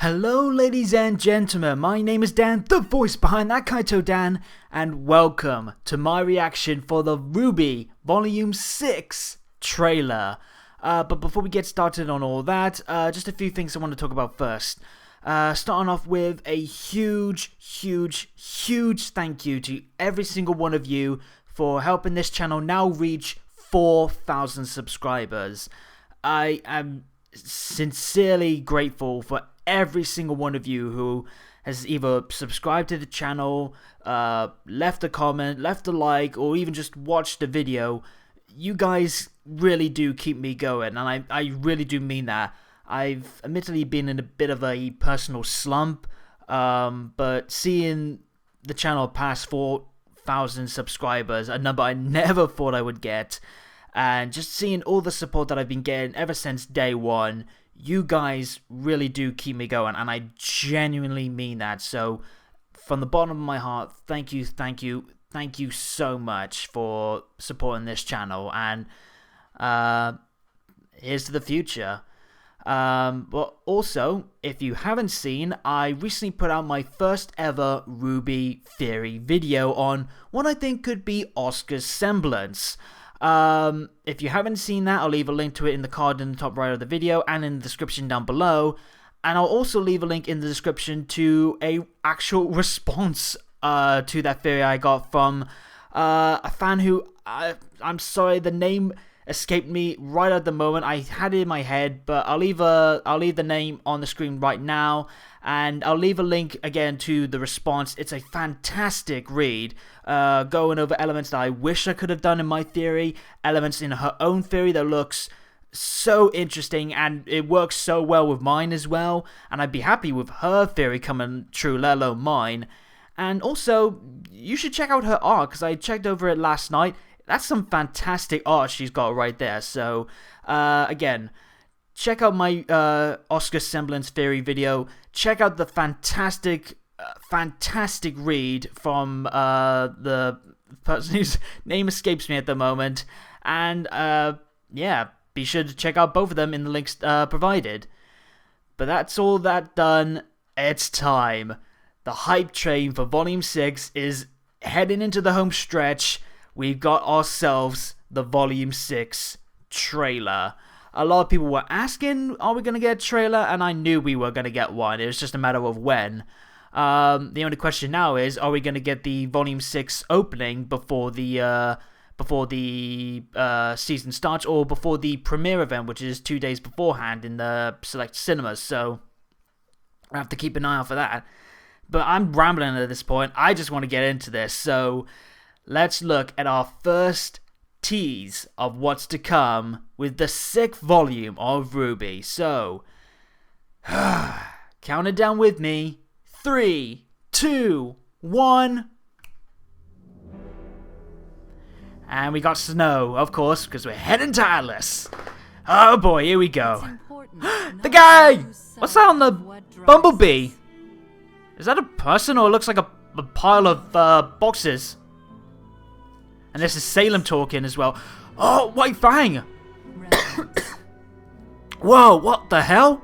Hello ladies and gentlemen, my name is Dan, the voice behind ThatKaitoDan, and welcome to my reaction for the RWBY Volume 6 trailer. But before we get started on all that, just a few things I want to talk about first. Starting off with a huge thank you to every single one of you for helping this channel now reach 4,000 subscribers. I am sincerely grateful for every single one of you who has either subscribed to the channel, left a comment, left a like, or even just watched the video. You guys really do keep me going, and I really do mean that. I've admittedly been in a bit of a personal slump, but seeing the channel pass 4,000 subscribers, a number I never thought I would get, and just seeing all the support that I've been getting ever since day one, you guys really do keep me going, and I genuinely mean that. So from the bottom of my heart, thank you so much for supporting this channel, and here's to the future. But also, if you haven't seen, I recently put out my first ever RWBY theory video on what I think could be Oscar's semblance. If you haven't seen that, I'll leave a link to it in the card in the top right of the video and in the description down below, and I'll also leave a link in the description to a actual response to that theory I got from a fan who I'm sorry, the name escaped me right at the moment. I had it in my head, but I'll leave the name on the screen right now, and I'll leave a link again to the response. It's a fantastic read, going over elements that I wish I could have done in my theory, elements in her own theory that looks so interesting, and it works so well with mine as well, and I'd be happy with her theory coming true, let alone mine. And also, you should check out her art, because I checked over it last night. That's some fantastic art she's got right there. So, again, check out my Oscar semblance theory video. Check out the fantastic read from the person whose name escapes me at the moment. And, yeah, be sure to check out both of them in the links provided. But that's all that done. It's time. The hype train for Volume 6 is heading into the home stretch. We've got ourselves the Volume 6 trailer. A lot of people were asking, are we going to get a trailer? And I knew we were going to get one. It was just a matter of when. The only question now is, are we going to get the Volume 6 opening before the season starts, or before the premiere event, which is 2 days beforehand in the select cinemas? So I have to keep an eye out for that. But I'm rambling at this point. I just want to get into this. So let's look at our first tease of what's to come with the 6th volume of RWBY. So, count it down with me. 3, 2, 1. And we got snow, of course, because we're heading to Atlas. Oh boy, here we go. The guy! What's that on the bumblebee? Is that a person, or it looks like a pile of boxes? And this is Salem talking as well. Oh, White Fang! Whoa, what the hell?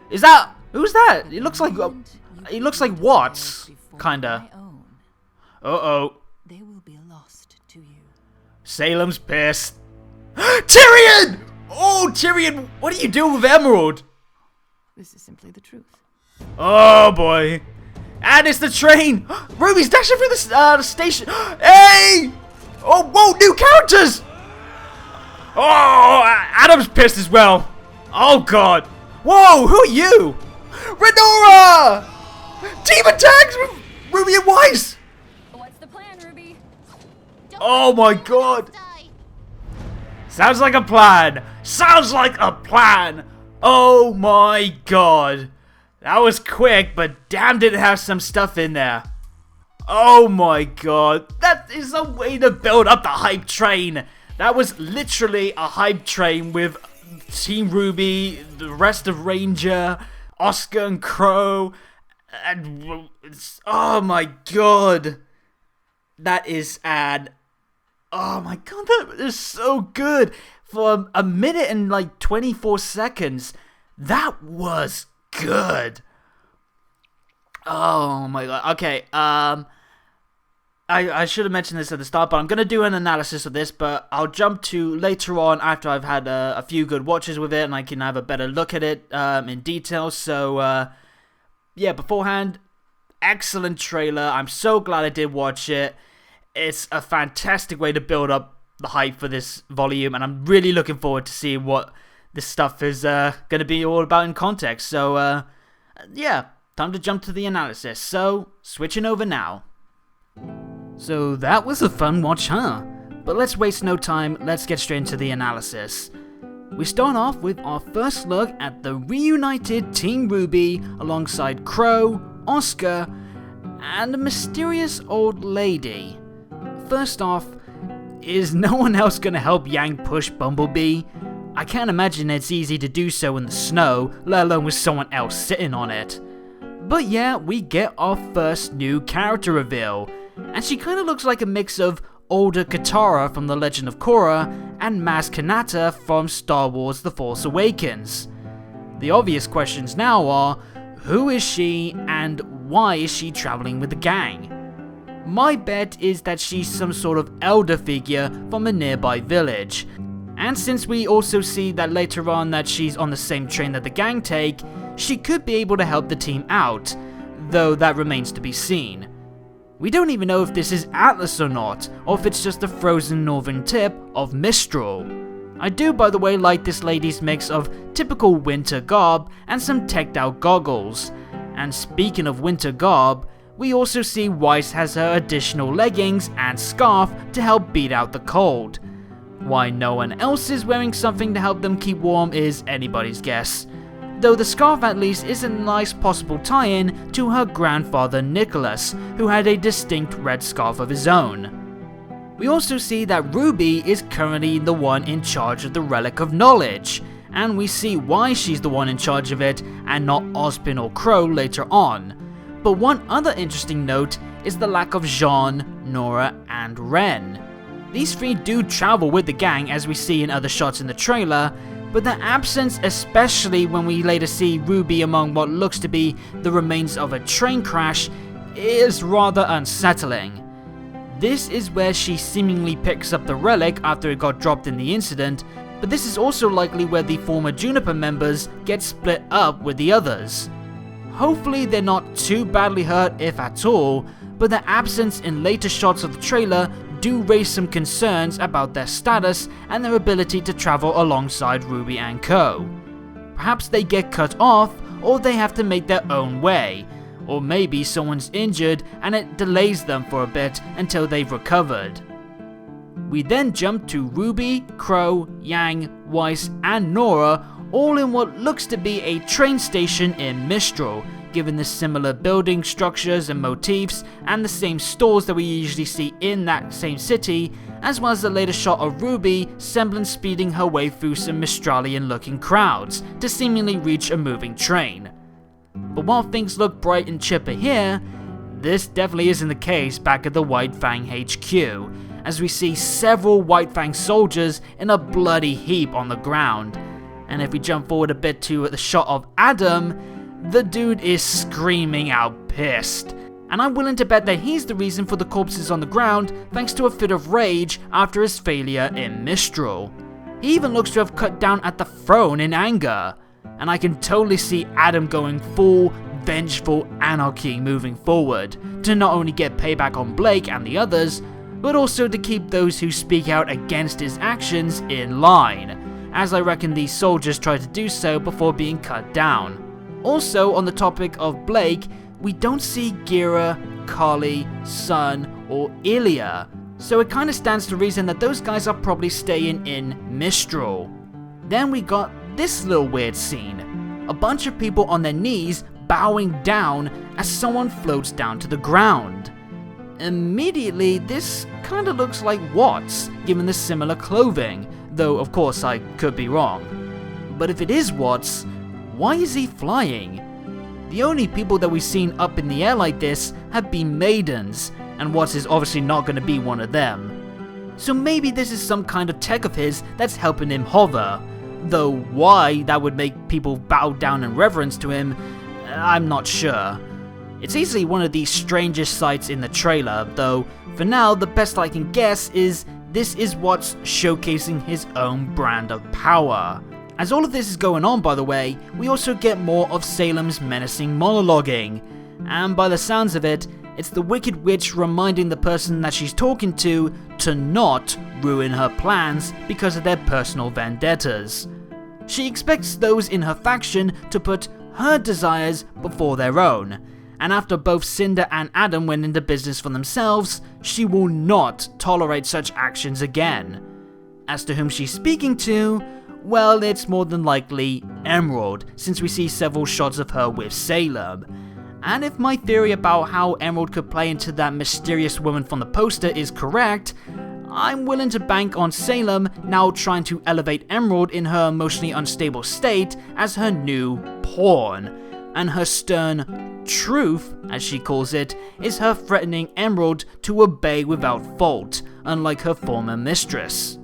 Is that... Who's that? It looks like... he looks like Watts, kinda. Uh-oh. They will be lost to you. Salem's pissed. Tyrion! Oh, Tyrion, what are you doing with Emerald? This is simply the truth. Oh, boy. And it's the train! Ruby's dashing through the station! Hey! Oh, whoa, new characters! Oh, Adam's pissed as well. Oh, God. Whoa, who are you? Renora! Team attacks with Ruby and Weiss! What's the plan, Ruby? Oh, my God. Sounds like a plan. Sounds like a plan. Oh, my God. That was quick, but damn did it have some stuff in there. Oh my God, that is a way to build up the hype train. That was literally a hype train with Team RWBY, the rest of Ranger, Oscar and Crow, and oh my God. That is oh my God, that is so good. For a minute and like 24 seconds, that was good. Oh my god. Okay, I should have mentioned this at the start, but I'm going to do an analysis of this, but I'll jump to later on after I've had a few good watches with it and I can have a better look at it in detail. So, yeah, beforehand, excellent trailer. I'm so glad I did watch it. It's a fantastic way to build up the hype for this volume, and I'm really looking forward to seeing what this stuff is going to be all about in context. So, yeah, time to jump to the analysis. So, switching over now. So that was a fun watch, huh? But let's waste no time, let's get straight into the analysis. We start off with our first look at the reunited Team RWBY alongside Crow, Oscar, and a mysterious old lady. First off, is no one else gonna help Yang push Bumblebee? I can't imagine it's easy to do so in the snow, let alone with someone else sitting on it. But yeah, we get our first new character reveal, and she kinda looks like a mix of older Katara from The Legend of Korra and Maz Kanata from Star Wars The Force Awakens. The obvious questions now are, who is she and why is she traveling with the gang? My bet is that she's some sort of elder figure from a nearby village, and since we also see that later on that she's on the same train that the gang take, she could be able to help the team out, though that remains to be seen. We don't even know if this is Atlas or not, or if it's just the frozen northern tip of Mistral. I do, by the way, like this lady's mix of typical winter garb and some teched out goggles. And speaking of winter garb, we also see Weiss has her additional leggings and scarf to help beat out the cold. Why no one else is wearing something to help them keep warm is anybody's guess, though the scarf at least is a nice possible tie-in to her grandfather Nicholas, who had a distinct red scarf of his own. We also see that RWBY is currently the one in charge of the Relic of Knowledge, and we see why she's the one in charge of it and not Ozpin or Crow later on. But one other interesting note is the lack of Jean, Nora, and Ren. These three do travel with the gang as we see in other shots in the trailer, but their absence, especially when we later see RWBY among what looks to be the remains of a train crash, is rather unsettling. This is where she seemingly picks up the relic after it got dropped in the incident, but this is also likely where the former Juniper members get split up with the others. Hopefully they're not too badly hurt if at all, but their absence in later shots of the trailer do raise some concerns about their status and their ability to travel alongside RWBY and co. Perhaps they get cut off, or they have to make their own way, or maybe someone's injured and it delays them for a bit until they've recovered. We then jump to RWBY, Crow, Yang, Weiss and Nora all in what looks to be a train station in Mistral, given the similar building structures and motifs and the same stores that we usually see in that same city, as well as the later shot of RWBY semblance speeding her way through some Mistralian looking crowds to seemingly reach a moving train. But while things look bright and chipper here, this definitely isn't the case back at the White Fang HQ, as we see several White Fang soldiers in a bloody heap on the ground. And if we jump forward a bit to the shot of Adam, the dude is screaming out pissed, and I'm willing to bet that he's the reason for the corpses on the ground thanks to a fit of rage after his failure in Mistral. He even looks to have cut down at the throne in anger, and I can totally see Adam going full vengeful anarchy moving forward, to not only get payback on Blake and the others, but also to keep those who speak out against his actions in line, as I reckon these soldiers try to do so before being cut down. Also, on the topic of Blake, we don't see Gira, Kali, Sun, or Ilya, so it kinda stands to reason that those guys are probably staying in Mistral. Then we got this little weird scene. A bunch of people on their knees bowing down as someone floats down to the ground. Immediately, this kinda looks like Watts, given the similar clothing, though of course I could be wrong. But if it is Watts, why is he flying? The only people that we've seen up in the air like this have been maidens, and Watts is obviously not going to be one of them. So maybe this is some kind of tech of his that's helping him hover, though why that would make people bow down in reverence to him, I'm not sure. It's easily one of the strangest sights in the trailer, though for now the best I can guess is this is what's showcasing his own brand of power. As all of this is going on, by the way, we also get more of Salem's menacing monologuing, and by the sounds of it, it's the Wicked Witch reminding the person that she's talking to not ruin her plans because of their personal vendettas. She expects those in her faction to put her desires before their own, and after both Cinder and Adam went into business for themselves, she will not tolerate such actions again. As to whom she's speaking to, well, it's more than likely Emerald, since we see several shots of her with Salem. And if my theory about how Emerald could play into that mysterious woman from the poster is correct, I'm willing to bank on Salem now trying to elevate Emerald in her emotionally unstable state as her new pawn, and her stern truth, as she calls it, is her threatening Emerald to obey without fault, unlike her former mistress.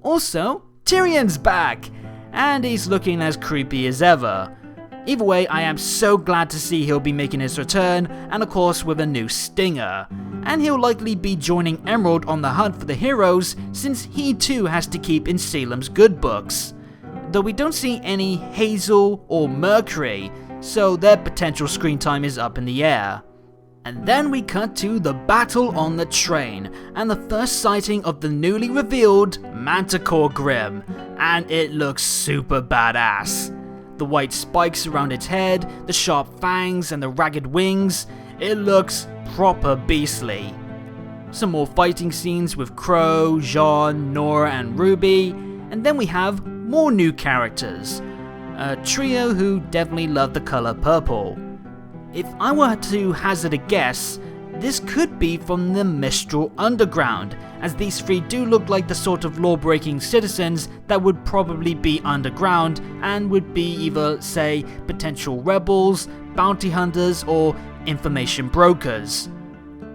Also, Tyrion's back, and he's looking as creepy as ever. Either way, I am so glad to see he'll be making his return, and of course with a new stinger. And he'll likely be joining Emerald on the hunt for the heroes, since he too has to keep in Salem's good books. Though we don't see any Hazel or Mercury, so their potential screen time is up in the air. And then we cut to the battle on the train, and the first sighting of the newly revealed Manticore Grim, and it looks super badass. The white spikes around its head, the sharp fangs and the ragged wings, it looks proper beastly. Some more fighting scenes with Crow, Jean, Nora and Ruby, and then we have more new characters. A trio who definitely love the colour purple. If I were to hazard a guess, this could be from the Mistral Underground, as these three do look like the sort of law-breaking citizens that would probably be underground and would be either, say, potential rebels, bounty hunters, or information brokers.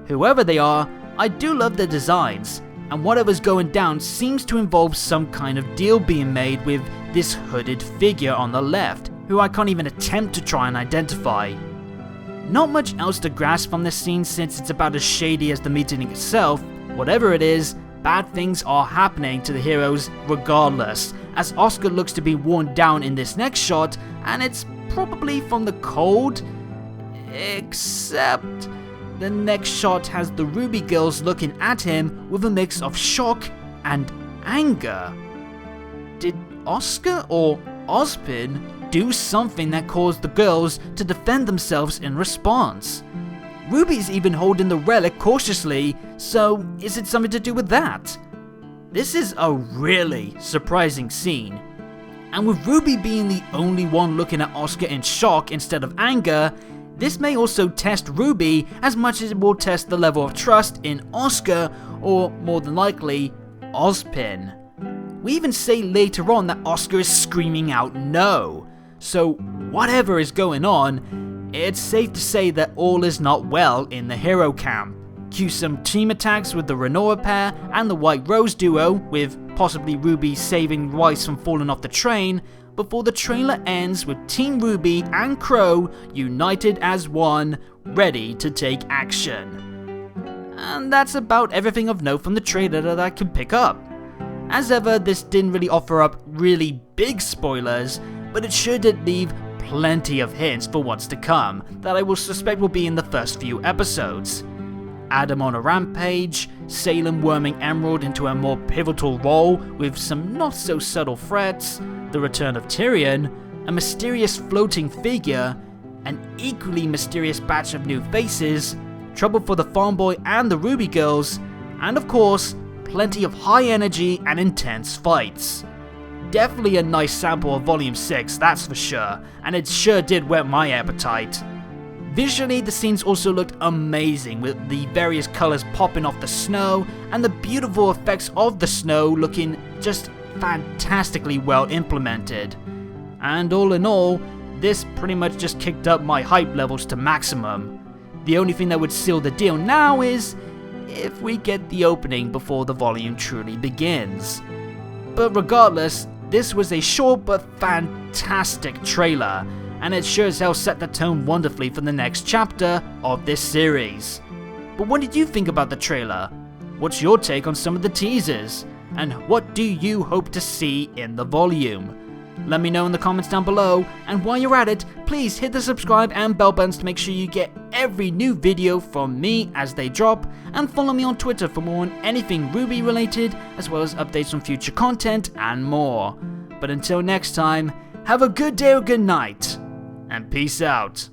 Whoever they are, I do love their designs, and whatever's going down seems to involve some kind of deal being made with this hooded figure on the left, who I can't even attempt to try and identify. Not much else to grasp from this scene since it's about as shady as the meeting itself. Whatever it is, bad things are happening to the heroes regardless, as Oscar looks to be worn down in this next shot, and it's probably from the cold, except the next shot has the RWBY girls looking at him with a mix of shock and anger. Did Oscar or Ozpin do something that caused the girls to defend themselves in response? RWBY's even holding the relic cautiously, so is it something to do with that? This is a really surprising scene. And with RWBY being the only one looking at Oscar in shock instead of anger, this may also test RWBY as much as it will test the level of trust in Oscar, or more than likely, Ozpin. We even say later on that Oscar is screaming out no. So whatever is going on, it's safe to say that all is not well in the hero camp. Cue some team attacks with the Renoa pair and the White Rose duo, with possibly RWBY saving Weiss from falling off the train, before the trailer ends with Team RWBY and Crow united as one, ready to take action. And that's about everything of note from the trailer that I can pick up. As ever, this didn't really offer up really big spoilers, but it sure did leave plenty of hints for what's to come that I will suspect will be in the first few episodes. Adam on a rampage, Salem worming Emerald into a more pivotal role with some not so subtle threats, the return of Tyrion, a mysterious floating figure, an equally mysterious batch of new faces, trouble for the farm boy and the RWBY girls, and of course, plenty of high energy and intense fights. Definitely a nice sample of Volume 6, that's for sure, and it sure did whet my appetite. Visually, the scenes also looked amazing, with the various colours popping off the snow, and the beautiful effects of the snow looking just fantastically well implemented. And all in all, this pretty much just kicked up my hype levels to maximum. The only thing that would seal the deal now is if we get the opening before the volume truly begins. But regardless, this was a short but fantastic trailer, and it sure as hell set the tone wonderfully for the next chapter of this series. But what did you think about the trailer? What's your take on some of the teasers? And what do you hope to see in the volume? Let me know in the comments down below, and while you're at it, please hit the subscribe and bell buttons to make sure you get every new video from me as they drop, and follow me on Twitter for more on anything RWBY related, as well as updates on future content and more. But until next time, have a good day or good night, and peace out.